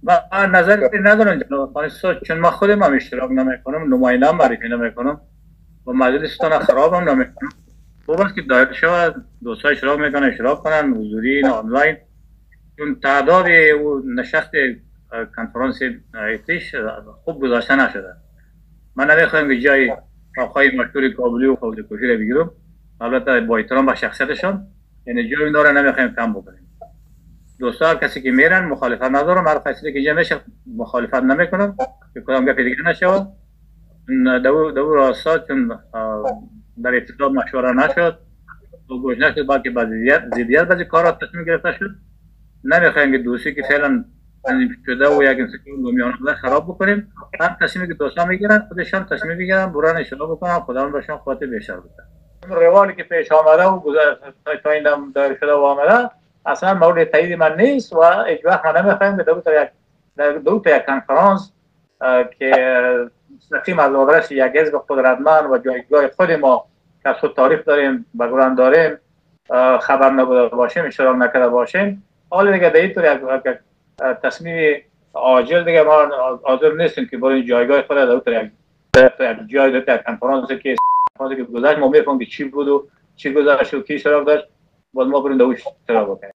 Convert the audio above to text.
من نظری ندارم جناب خانم چون من خودم هم اشتراک نمیکنم، نماینده هم معرفی نمیکنم و مجلستان خراب هم نمیکنم. خوب است که دایر شود، دوستای اشتراک میکنن اشتراک کنن، حضوری نه آنلاین، چون تعداد او نشست کنفرانس اتریش خوب گذاشته نشده. من نمیخوایم که جای آقای مشهور کابلی و فوزی کوشی رو بگیرم، البته با احترام به شخصیتشان، یعنی جای اینا رو نمیخوایم کم بکنیم. دوستا کسی که میرن مخالفت ندارم، هر فیصله که اینجا میشه مخالفت نمیکنم که کدام گپ دیگه نشود. دو راستا چون در ابتدا مشوره نشد و گوش نشد، بلکه با ضدیت بعضی کارات تصمیم گرفته شد. نمیخوایم که دوستی که فعلا تنظیم شده و یک انسان گمیانه خراب بکنیم. هم تصمیمی که دوستان میگیرن خودشان تصمیم بگیرن، بران اشتراک بکنن، خدا بهشون قوت بیشتر بده. روالی که پیش آمده و تا این دم دایر شده و آمده اصلا مورد تایید من نیست و هیچ وقت من نمیخوایم که دو تا یک کنفرانس که مستقیم از آدرس یک حزب قدرتمند و جایگاه خود ما که از خود تاریخ داریم، بگران داریم، خبر نبوده باشیم، اشتراک نکرده باشیم، حالا دیگه در اینطور یک تصمیم عاجل دیگه ما حاضر نیستیم که برای جایگاه خود در یک جای در کنفرانس که گذشت ما میفهمیم که چی بود و چی گذشت و کی اشتراک داشت، باز ما بریم در اون اشتراک بکنیم.